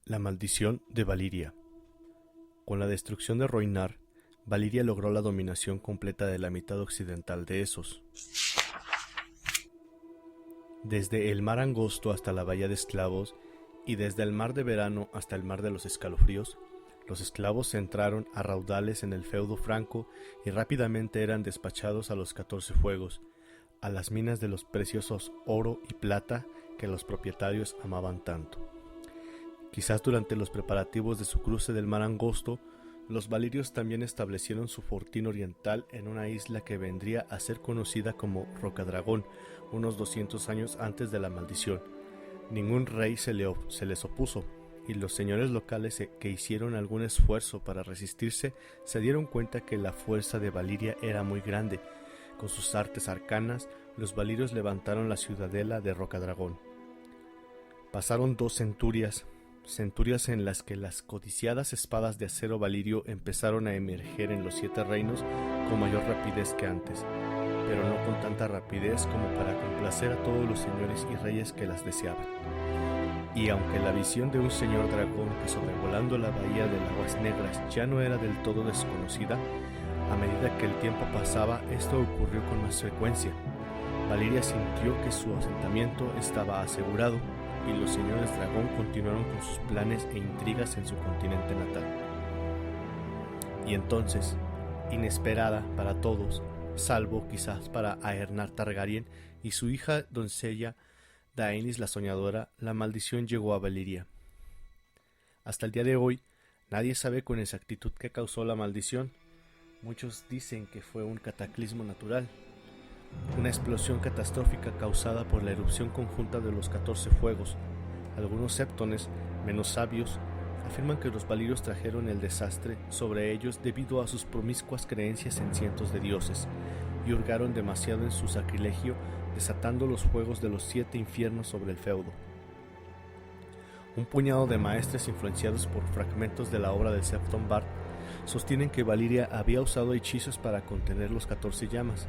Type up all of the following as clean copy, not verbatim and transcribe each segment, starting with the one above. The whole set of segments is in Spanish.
La maldición de Valiria. Con la destrucción de Rhoynar, Valiria logró la dominación completa de la mitad occidental de Essos. Desde el mar Angosto hasta la bahía de Esclavos y desde el mar de Verano hasta el mar de los Escalofríos, los esclavos entraron a raudales en el feudo franco y rápidamente eran despachados a los 14 fuegos, a las minas de los preciosos oro y plata que los propietarios amaban tanto. Quizás durante los preparativos de su cruce del mar Angosto, los valirios también establecieron su fortín oriental en una isla que vendría a ser conocida como Rocadragón unos 200 años antes de la maldición. Ningún rey se les opuso, y los señores locales que hicieron algún esfuerzo para resistirse se dieron cuenta que la fuerza de Valiria era muy grande. Con sus artes arcanas, los valirios levantaron la ciudadela de Rocadragón. Pasaron 2 centurias en las que las codiciadas espadas de acero valirio empezaron a emerger en los 7 reinos con mayor rapidez que antes, pero no con tanta rapidez como para complacer a todos los señores y reyes que las deseaban. Y aunque la visión de un señor dragón que sobrevolando la bahía de Aguas Negras ya no era del todo desconocida, a medida que el tiempo pasaba esto ocurrió con más frecuencia. Valiria sintió que su asentamiento estaba asegurado, y los señores dragón continuaron con sus planes e intrigas en su continente natal. Y entonces, inesperada para todos, salvo quizás para Aernar Targaryen y su hija doncella Daenerys la Soñadora, la maldición llegó a Valiria. Hasta el día de hoy, nadie sabe con exactitud qué causó la maldición. Muchos dicen que fue un cataclismo natural, una explosión catastrófica causada por la erupción conjunta de los 14 fuegos. Algunos septones, menos sabios, afirman que los valirios trajeron el desastre sobre ellos debido a sus promiscuas creencias en cientos de dioses, y hurgaron demasiado en su sacrilegio, desatando los fuegos de los 7 infiernos sobre el feudo. Un puñado de maestres influenciados por fragmentos de la obra de Septon Bard sostienen que Valiria había usado hechizos para contener los 14 llamas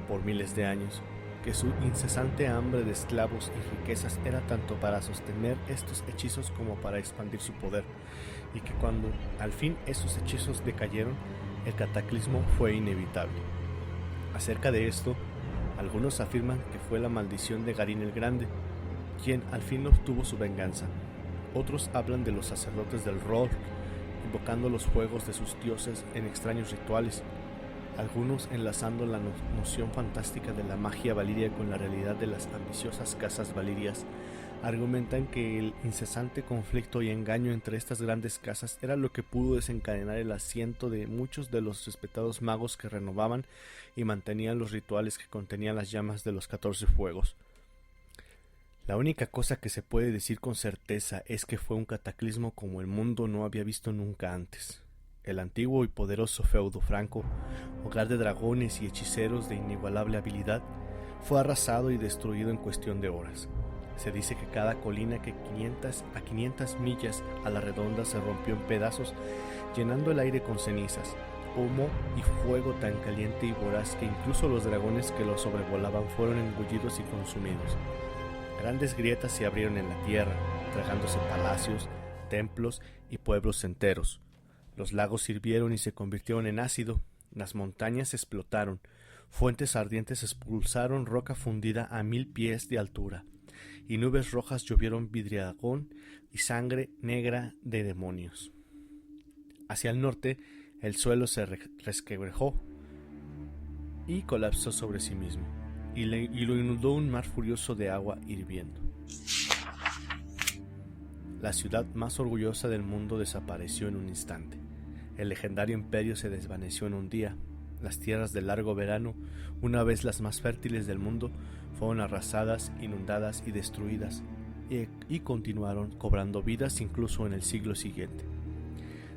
por miles de años, que su incesante hambre de esclavos y riquezas era tanto para sostener estos hechizos como para expandir su poder, y que cuando al fin esos hechizos decayeron, el cataclismo fue inevitable. Acerca de esto, algunos afirman que fue la maldición de Garin el Grande, quien al fin obtuvo su venganza. Otros hablan de los sacerdotes del Rol, invocando los fuegos de sus dioses en extraños rituales, algunos enlazando la noción fantástica de la magia valiria con la realidad de las ambiciosas casas valirias. Argumentan que el incesante conflicto y engaño entre estas grandes casas era lo que pudo desencadenar el asiento de muchos de los respetados magos que renovaban y mantenían los rituales que contenían las llamas de los 14 fuegos. La única cosa que se puede decir con certeza es que fue un cataclismo como el mundo no había visto nunca antes. El antiguo y poderoso feudo franco, hogar de dragones y hechiceros de inigualable habilidad, fue arrasado y destruido en cuestión de horas. Se dice que cada colina que 500 millas a la redonda se rompió en pedazos, llenando el aire con cenizas, humo y fuego tan caliente y voraz que incluso los dragones que lo sobrevolaban fueron engullidos y consumidos. Grandes grietas se abrieron en la tierra, tragándose palacios, templos y pueblos enteros. Los lagos hirvieron y se convirtieron en ácido, las montañas explotaron, fuentes ardientes expulsaron roca fundida a 1000 pies de altura, y nubes rojas llovieron vidriagón y sangre negra de demonios. Hacia el norte, el suelo se resquebrajó y colapsó sobre sí mismo, y lo inundó un mar furioso de agua hirviendo. La ciudad más orgullosa del mundo desapareció en un instante. El legendario imperio se desvaneció en un día. Las tierras del largo verano, una vez las más fértiles del mundo, fueron arrasadas, inundadas y destruidas, y continuaron cobrando vidas incluso en el siglo siguiente.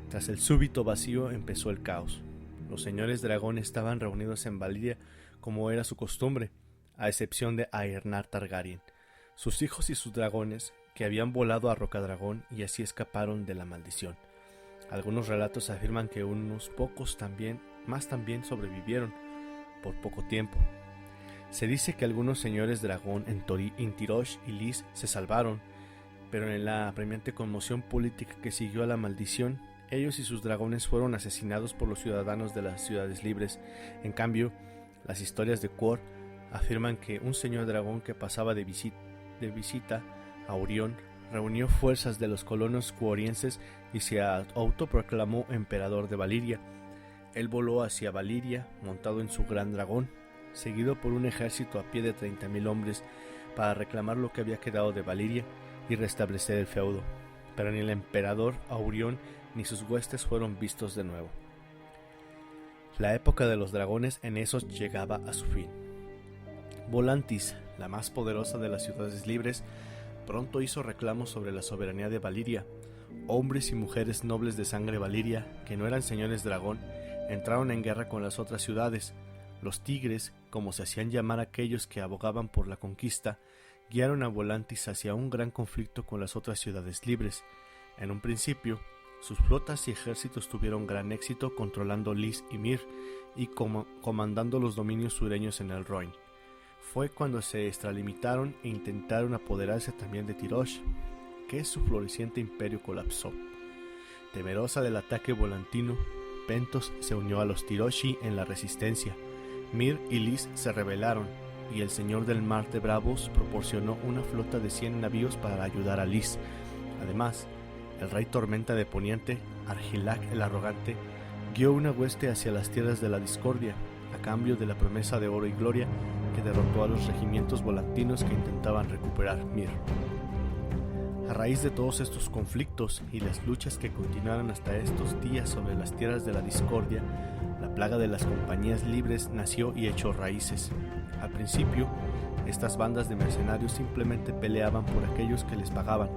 Tras el súbito vacío empezó el caos. Los señores dragón estaban reunidos en Valiria como era su costumbre, a excepción de Aernar Targaryen, sus hijos y sus dragones, que habían volado a Rocadragón y así escaparon de la maldición. Algunos relatos afirman que unos pocos también sobrevivieron por poco tiempo. Se dice que algunos señores dragón en Tirosh y Lys se salvaron, pero en la apremiante conmoción política que siguió a la maldición, ellos y sus dragones fueron asesinados por los ciudadanos de las ciudades libres. En cambio, las historias de Quor afirman que un señor dragón que pasaba de visita a Orión reunió fuerzas de los colonos quorienses y se autoproclamó emperador de Valiria. Él voló hacia Valiria montado en su gran dragón, seguido por un ejército a pie de 30,000 hombres para reclamar lo que había quedado de Valiria y restablecer el feudo, pero ni el emperador Aurión ni sus huestes fueron vistos de nuevo. La época de los dragones en Esos llegaba a su fin. Volantis, la más poderosa de las ciudades libres, pronto hizo reclamos sobre la soberanía de Valiria. Hombres y mujeres nobles de sangre valiria, que no eran señores dragón, entraron en guerra con las otras ciudades. Los tigres, como se hacían llamar aquellos que abogaban por la conquista, guiaron a Volantis hacia un gran conflicto con las otras ciudades libres. En un principio, sus flotas y ejércitos tuvieron gran éxito controlando Lys y Mir y comandando los dominios sureños en el Rhoyne. Fue cuando se extralimitaron e intentaron apoderarse también de Tirosh, que su floreciente imperio colapsó. Temerosa del ataque volantino, Pentos se unió a los Tiroshi en la resistencia. Mir y Lys se rebelaron, y el señor del mar de Bravos proporcionó una flota de 100 navíos para ayudar a Lys. Además, el rey Tormenta de Poniente, Argilac el Arrogante, guió una hueste hacia las tierras de la discordia, a cambio de la promesa de oro y gloria que derrotó a los regimientos volantinos que intentaban recuperar Mir. A raíz de todos estos conflictos y las luchas que continuaron hasta estos días sobre las tierras de la discordia, la plaga de las compañías libres nació y echó raíces. Al principio, estas bandas de mercenarios simplemente peleaban por aquellos que les pagaban,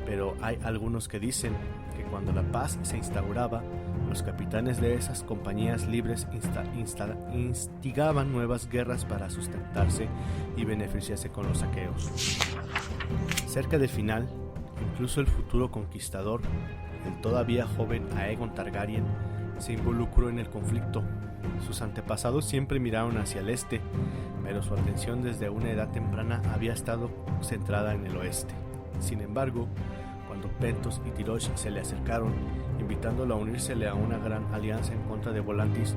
pero hay algunos que dicen que cuando la paz se instauraba, los capitanes de esas compañías libres instigaban nuevas guerras para sustentarse y beneficiarse con los saqueos. Cerca del final, incluso el futuro conquistador, el todavía joven Aegon Targaryen, se involucró en el conflicto. Sus antepasados siempre miraron hacia el este, pero su atención desde una edad temprana había estado centrada en el oeste. Sin embargo, cuando Pentos y Tirosh se le acercaron, invitándolo a unírsele a una gran alianza en contra de Volantis,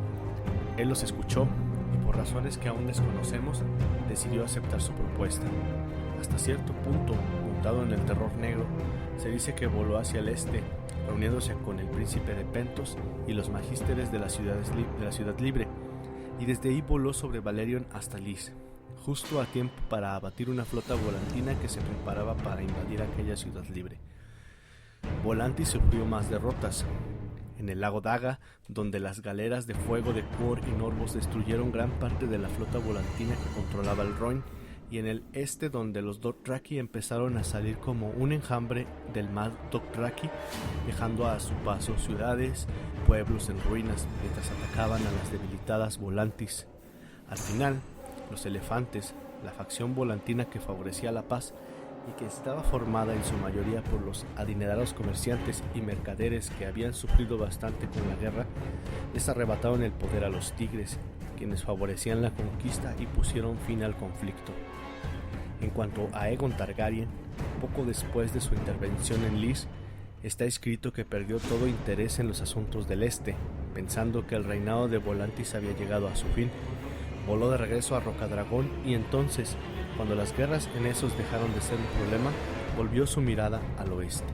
él los escuchó y por razones que aún desconocemos, decidió aceptar su propuesta. Hasta cierto punto, montado en el terror negro, se dice que voló hacia el este, reuniéndose con el príncipe de Pentos y los magísteres de la ciudad libre, y desde ahí voló sobre Valerion hasta Lys, justo a tiempo para abatir una flota volantina que se preparaba para invadir aquella ciudad libre. Volantis sufrió más derrotas. En el lago Daga, donde las galeras de fuego de Quor y Norvos destruyeron gran parte de la flota volantina que controlaba el Rhoyne, y en el este, donde los Dothraki empezaron a salir como un enjambre del mar Dothraki, dejando a su paso ciudades, pueblos en ruinas, mientras atacaban a las debilitadas Volantis. Al final, los elefantes, la facción volantina que favorecía la paz y que estaba formada en su mayoría por los adinerados comerciantes y mercaderes que habían sufrido bastante con la guerra, les arrebataron el poder a los tigres, quienes favorecían la conquista y pusieron fin al conflicto. En cuanto a Aegon Targaryen, poco después de su intervención en Lys, está escrito que perdió todo interés en los asuntos del este, pensando que el reinado de Volantis había llegado a su fin. Voló de regreso a Rocadragón y entonces, cuando las guerras en Esos dejaron de ser un problema, volvió su mirada al oeste.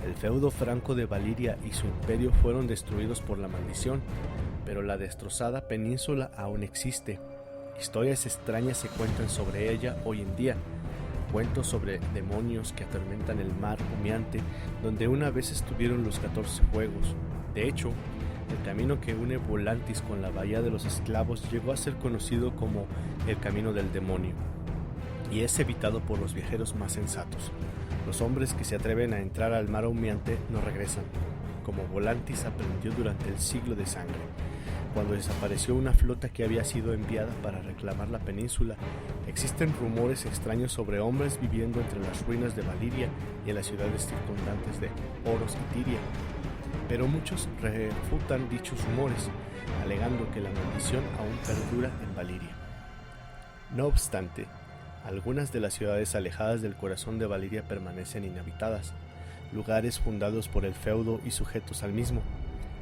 El feudo franco de Valiria y su imperio fueron destruidos por la maldición, pero la destrozada península aún existe. Historias extrañas se cuentan sobre ella hoy en día. Cuentos sobre demonios que atormentan el mar humeante, donde una vez estuvieron los 14 fuegos. De hecho, el camino que une Volantis con la bahía de los esclavos llegó a ser conocido como el Camino del Demonio, y es evitado por los viajeros más sensatos. Los hombres que se atreven a entrar al mar humeante no regresan, como Volantis aprendió durante el Siglo de Sangre, cuando desapareció una flota que había sido enviada para reclamar la península. Existen rumores extraños sobre hombres viviendo entre las ruinas de Valiria y en las ciudades circundantes de Oros y Tiria, pero muchos refutan dichos rumores, alegando que la maldición aún perdura en Valiria. No obstante, Algunas de las ciudades alejadas del corazón de Valiria permanecen inhabitadas, lugares fundados por el feudo y sujetos al mismo.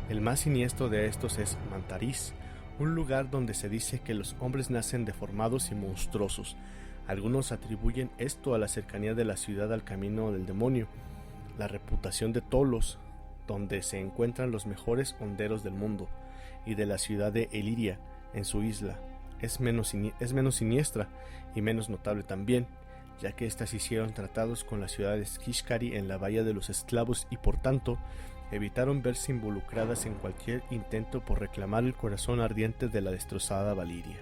El más siniestro de estos es Mantarís, un lugar donde se dice que los hombres nacen deformados y monstruosos. Algunos atribuyen esto a la cercanía de la ciudad al camino del demonio, la reputación de Tolos, donde se encuentran los mejores honderos del mundo, y de la ciudad de Eliria, en su isla. Es menos siniestra y menos notable también, ya que éstas hicieron tratados con las ciudades Kishkari en la Bahía de los Esclavos y por tanto evitaron verse involucradas en cualquier intento por reclamar el corazón ardiente de la destrozada Valiria.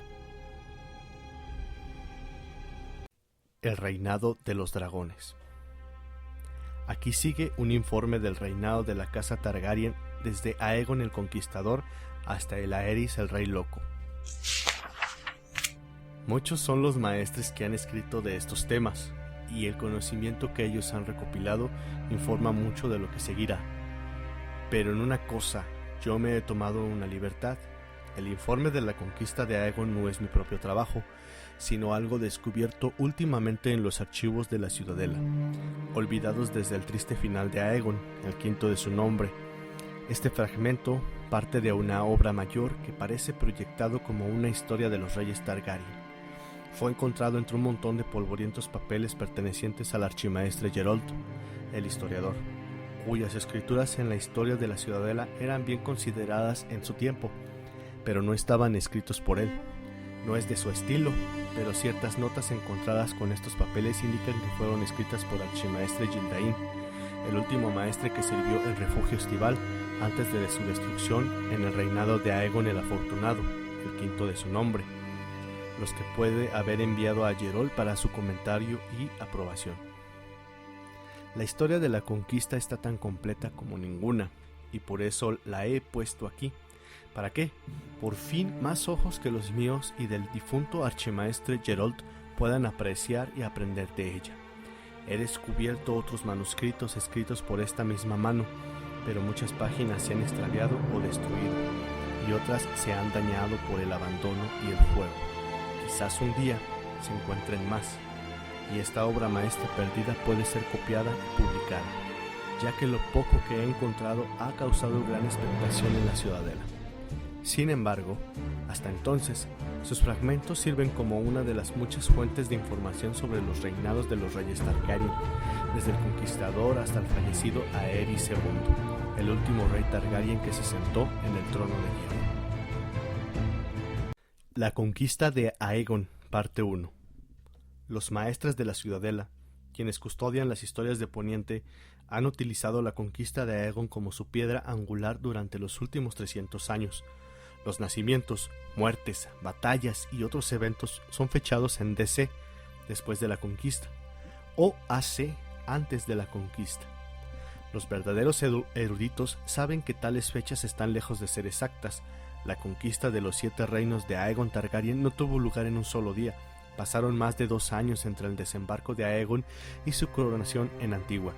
El reinado de los dragones. Aquí sigue un informe del reinado de la casa Targaryen desde Aegon el Conquistador hasta el Aerys el Rey Loco. Muchos son los maestres que han escrito de estos temas, y el conocimiento que ellos han recopilado informa mucho de lo que seguirá. Pero en una cosa yo me he tomado una libertad. El informe de la conquista de Aegon no es mi propio trabajo, sino algo descubierto últimamente en los archivos de la Ciudadela, olvidados desde el triste final de Aegon, el quinto de su nombre. Este fragmento parte de una obra mayor que parece proyectado como una historia de los reyes Targaryen. Fue encontrado entre un montón de polvorientos papeles pertenecientes al archimaestre Geralt, el historiador, cuyas escrituras en la historia de la Ciudadela eran bien consideradas en su tiempo, pero no estaban escritos por él. No es de su estilo, pero ciertas notas encontradas con estos papeles indican que fueron escritas por archimaestre Gildain, el último maestre que sirvió el refugio estival antes de su destrucción en el reinado de Aegon el Afortunado, el quinto de su nombre, los que puede haber enviado a Geralt para su comentario y aprobación. La historia de la conquista está tan completa como ninguna, y por eso la he puesto aquí. ¿Para qué? Por fin más ojos que los míos y del difunto archimaestre Geralt puedan apreciar y aprender de ella. He descubierto otros manuscritos escritos por esta misma mano, pero muchas páginas se han extraviado o destruido, y otras se han dañado por el abandono y el fuego. Quizás un día se encuentren más, y esta obra maestra perdida puede ser copiada y publicada, ya que lo poco que he encontrado ha causado gran expectación en la Ciudadela. Sin embargo, hasta entonces, sus fragmentos sirven como una de las muchas fuentes de información sobre los reinados de los reyes Targaryen, desde el Conquistador hasta el fallecido Aerys II, el último rey Targaryen que se sentó en el trono de hierro. La conquista de Aegon, parte 1. Los maestres de la Ciudadela, quienes custodian las historias de Poniente, han utilizado la conquista de Aegon como su piedra angular durante los últimos 300 años. Los nacimientos, muertes, batallas y otros eventos son fechados en DC, después de la conquista, o AC, antes de la conquista. Los verdaderos eruditos saben que tales fechas están lejos de ser exactas. La conquista de los 7 reinos de Aegon Targaryen no tuvo lugar en un solo día. Pasaron más de 2 años entre el desembarco de Aegon y su coronación en Antigua,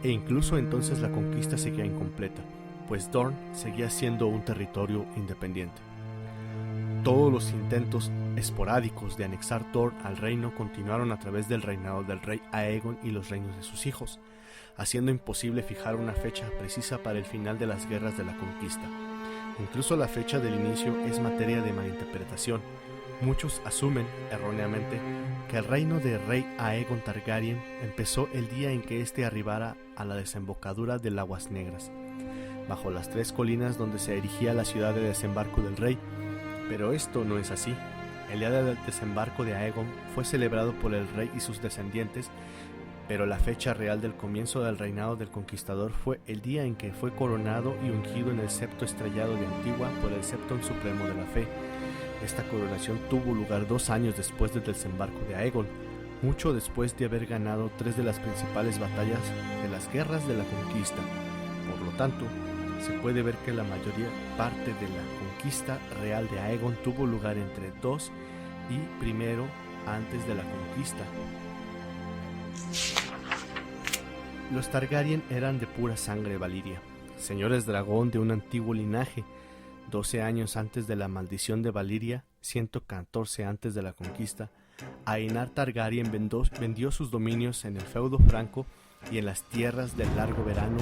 e incluso entonces la conquista seguía incompleta, pues Dorne seguía siendo un territorio independiente. Todos los intentos esporádicos de anexar Dorne al reino continuaron a través del reinado del rey Aegon y los reinos de sus hijos, haciendo imposible fijar una fecha precisa para el final de las guerras de la conquista. Incluso la fecha del inicio es materia de malinterpretación. Muchos asumen, erróneamente, que el reino del rey Aegon Targaryen empezó el día en que éste arribara a la desembocadura del Aguas Negras, bajo las 3 colinas donde se erigía la ciudad de desembarco del rey, pero esto no es así. El día del desembarco de Aegon fue celebrado por el rey y sus descendientes, pero la fecha real del comienzo del reinado del conquistador fue el día en que fue coronado y ungido en el septo estrellado de Antigua por el Septon Supremo de la Fe. Esta coronación tuvo lugar 2 años después del desembarco de Aegon, mucho después de haber ganado 3 de las principales batallas de las guerras de la conquista. Por lo tanto, se puede ver que la mayoría parte de la conquista real de Aegon tuvo lugar entre 2 y primero antes de la conquista. Los Targaryen eran de pura sangre valiria, señores dragón de un antiguo linaje. 12 años antes de la maldición de Valiria, 114 antes de la conquista, Aenar Targaryen vendió sus dominios en el feudo franco y en las tierras del Largo Verano